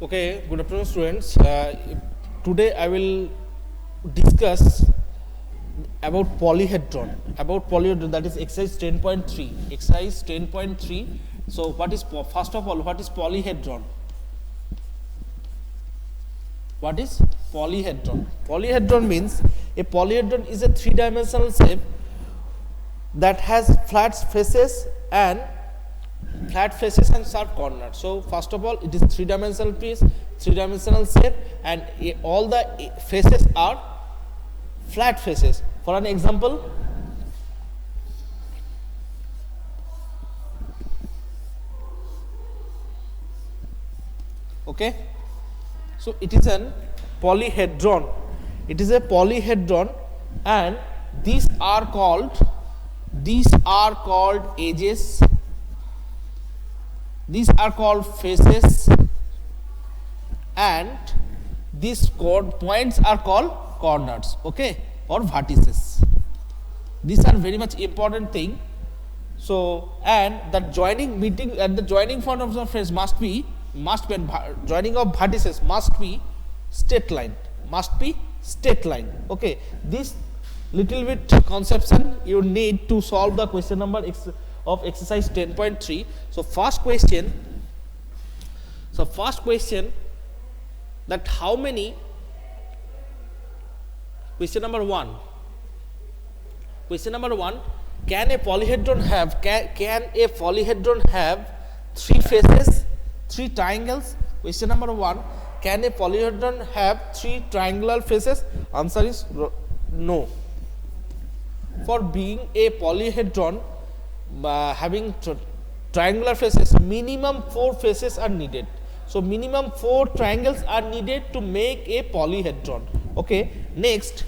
Okay, good afternoon, students. Today I will discuss about polyhedron. About polyhedron, that is exercise 10.3. Exercise 10.3. So, first of all, what is polyhedron? What is polyhedron? Polyhedron means a polyhedron is a three-dimensional shape that has flat faces and sharp corners. So first of all, it is three-dimensional piece, three-dimensional shape, and all the faces are flat faces. For an example, okay, so it is an polyhedron. It is a polyhedron, and these are called edges. These are called faces, and these points are called corners, okay, or vertices. These are very much important thing. So, and the joining point of the face must be joining of vertices must be straight line. Okay, this little bit conception you need to solve the question number of exercise 10.3. So first question that how many, question number 1, can a polyhedron have three faces, three triangles? Question number 1, can a polyhedron have three triangular faces? Answer is no. For being a polyhedron having triangular faces, minimum 4 faces are needed. So minimum 4 triangles are needed to make a polyhedron. Okay, next,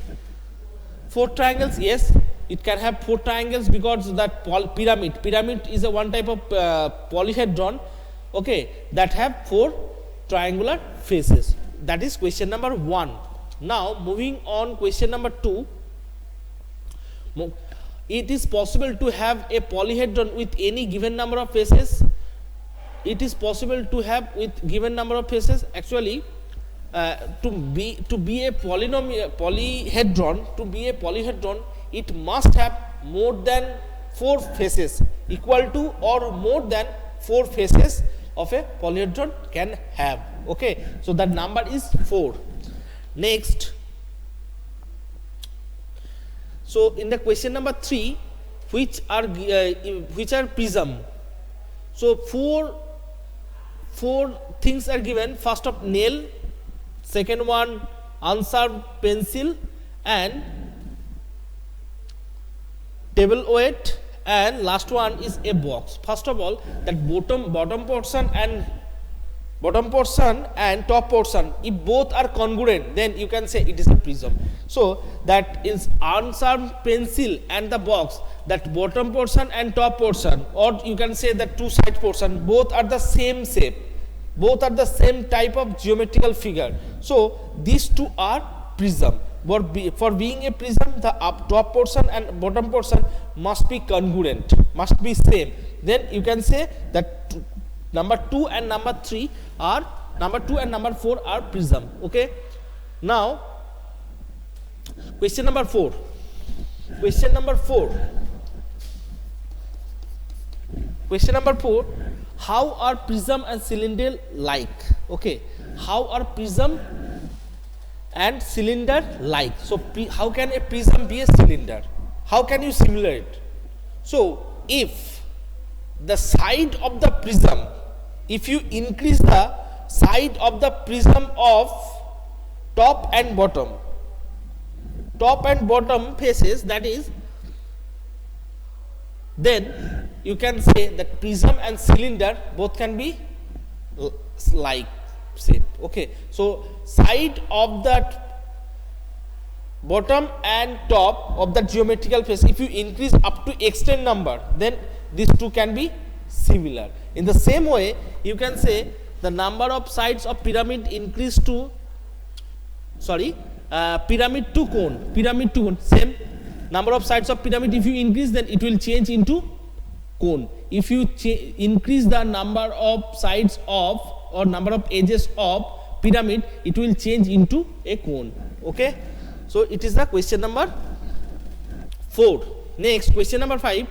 4 triangles, yes, it can have 4 triangles because that pyramid is a one type of polyhedron, okay, that have 4 triangular faces. That is question number 1. Now moving on, question number 2. It is possible to have a polyhedron with any given number of faces. It is possible to have with given number of faces. Actually, to be a polyhedron, it must have more than 4 faces, equal to or more than 4 faces of a polyhedron can have. Okay, so that number is 4. Next. So in the question number 3, which are prism? So four things are given. First of nail, second one unsharpened pencil, and table weight, and last one is a box. First of all, that bottom portion and top portion, if both are congruent, then you can say it is a prism. So that is unsharpened pencil and the box, that bottom portion and top portion, or you can say that two side portion, both are the same shape, both are the same type of geometrical figure. So these two are prism. For being a prism, the top portion and bottom portion must be congruent, must be same. Then you can say that number 2 and number 4 are prism. Okay, now question number 4. How are prism and cylinder like? Okay, how are prism and cylinder like? So how can a prism be a cylinder? How can you simulate it? So if the side of the prism, if you increase the side of the prism of top and bottom faces, that is, then you can say that prism and cylinder both can be like same. Okay, so side of that bottom and top of the geometrical face, if you increase up to extent number, then these two can be similar. In the same way, you can say the number of sides of pyramid increase to pyramid to cone, same number of sides of pyramid, if you increase, then it will change into cone. If you increase the number of sides of or number of edges of pyramid, it will change into a cone. Okay, so it is the question number 4. Next, question number 5.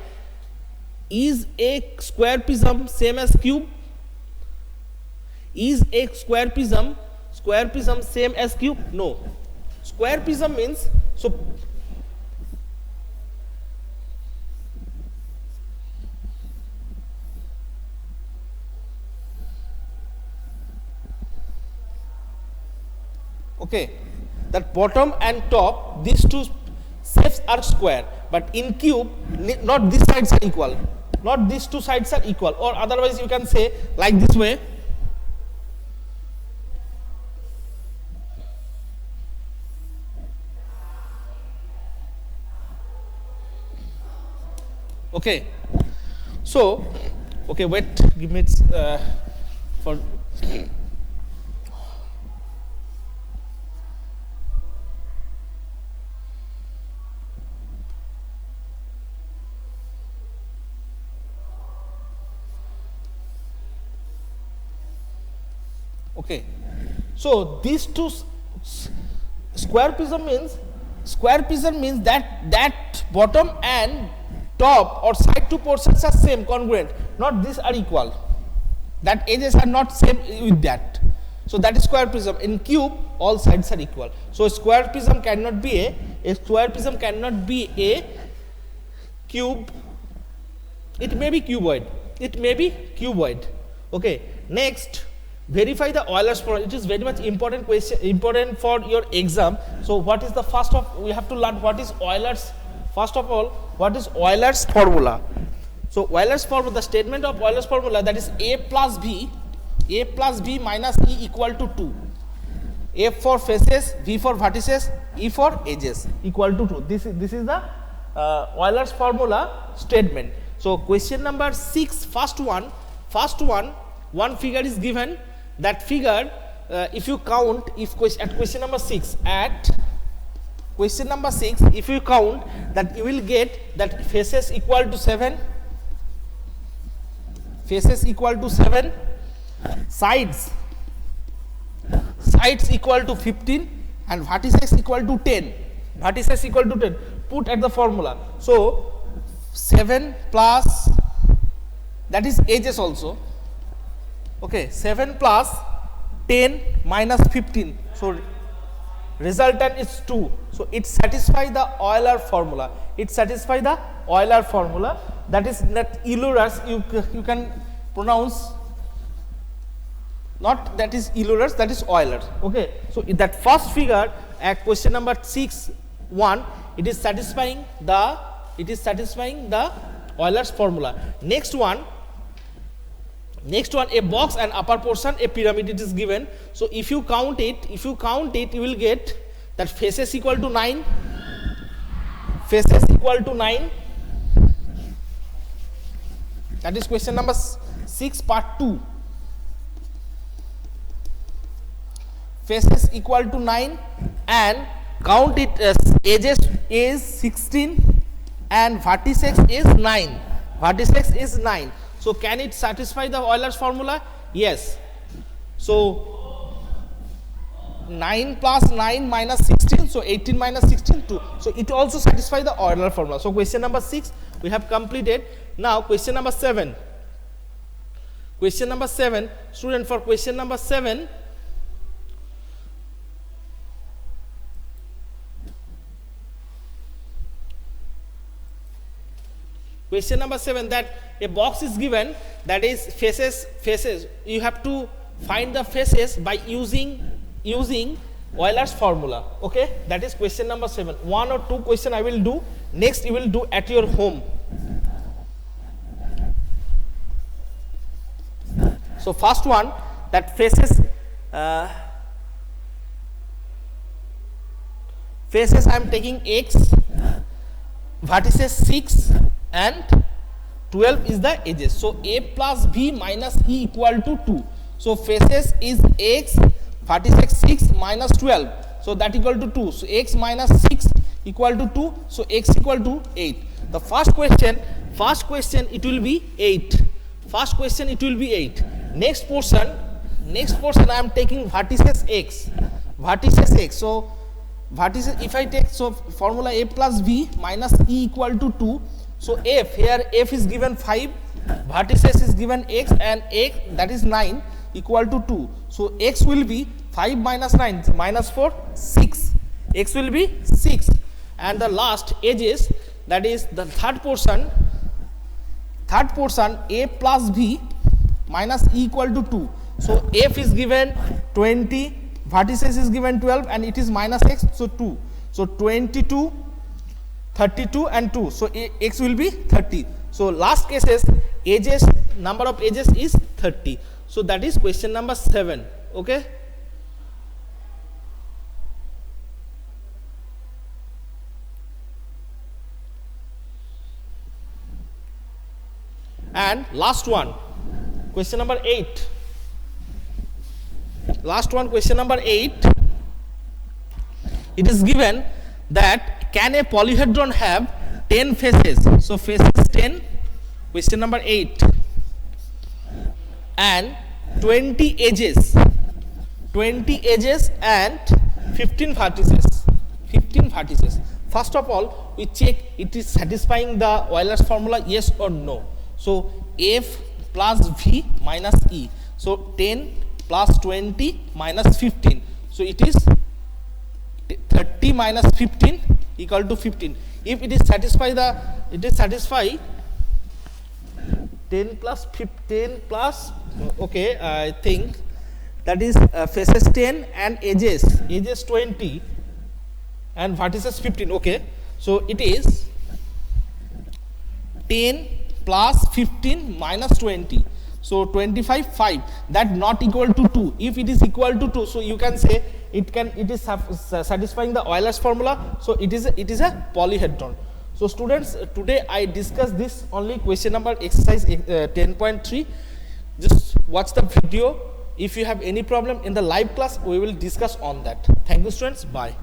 Is a square prism same as cube? Is a square prism same as cube? No. Square prism means, so okay, that bottom and top, these two shapes are square, but in cube not these sides are equal, not these two sides are equal, or otherwise you can say like this way. Okay, so okay, wait, give me for okay, so these two square prism means that bottom and top or side two portions are same, congruent, not these are equal, that edges are not same with that, so that is square prism. In cube all sides are equal, so square prism cannot be a square prism cannot be a cube, it may be cuboid, okay. Next, verify the Euler's formula. It is very much important question, important for your exam. So what is the first of, we have to learn what is Euler's, first of all, what is Euler's formula. So Euler's formula, the statement of Euler's formula, that is a plus b minus e equal to 2, f for faces, v for vertices, e for edges equal to 2. This is the Euler's formula statement. So question number 6, first one, one figure is given. That figure, if you count, at question number 6, if you count, that you will get that faces equal to 7, sides equal to 15, and vertices equal to 10. Put at the formula. So 7 plus, that is edges also. Okay, 7 plus 10 minus 15, so resultant is 2. So it satisfies the Euler formula. That is not Euler's, you can pronounce, not that is Euler's, that is Euler. Okay, so that first figure at question number 6, 1, it is satisfying the Euler's formula. Next one, a box and upper portion, a pyramid, it is given. So if you count it, you will get that faces equal to 9, that is question number 6 part 2. Faces equal to 9, and count it as edges is 16 and vertices is 9. So can it satisfy the Euler's formula? Yes. So 9 plus 9 minus 16, so 18 minus 16, 2. So it also satisfies the Euler formula. So question number 6 we have completed. Now question number 7. Student, for question number 7, that a box is given, that is faces, you have to find the faces by using Euler's formula. Okay, that is question number 7. 1 or 2 question I will do, next you will do at your home. So first one, that faces I am taking x, vertices 6 and 12 is the edges. So a plus b minus e equal to 2. So faces is x, vertices 6 minus 12, so that equal to 2. So x minus 6 equal to 2, so x equal to 8. The first question it will be 8. Next portion, next portion I am taking vertices x. Vertices x. So vertices, if I take, so formula a plus b minus e equal to 2. So f, here f is given 5, vertices is given x, and x, that is 9, equal to 2. So x will be 5 minus 9 minus 4, 6. X will be 6. And the last edges, that is the third portion a plus b minus e equal to 2. So f is given 20, vertices is given 12, and it is minus x, so 2. So 22, 32 and 2. So x will be 30. So last cases, edges, number of edges is 30. So that is question number 7. Okay. And last one, question number 8. Last one, question number 8. It is given that can a polyhedron have 10 faces? So faces 10, question number 8, and 20 edges and 15 vertices. 15 vertices. First of all, we check it is satisfying the Euler's formula, yes or no. So f plus v minus e. So 10 plus 20 minus 15. So it is 30 minus 15 equal to 15. If it is satisfy 10 plus 15 plus, okay, I think that is faces 10 and edges 20 and vertices 15. Okay, so it is 10 plus 15 minus 20. So 25, 5, that not equal to 2. If it is equal to 2, so you can say it is satisfying the Euler's formula. So it is a polyhedron. So students, today I discussed this only question number exercise 10.3. Just watch the video. If you have any problem in the live class, we will discuss on that. Thank you students. Bye.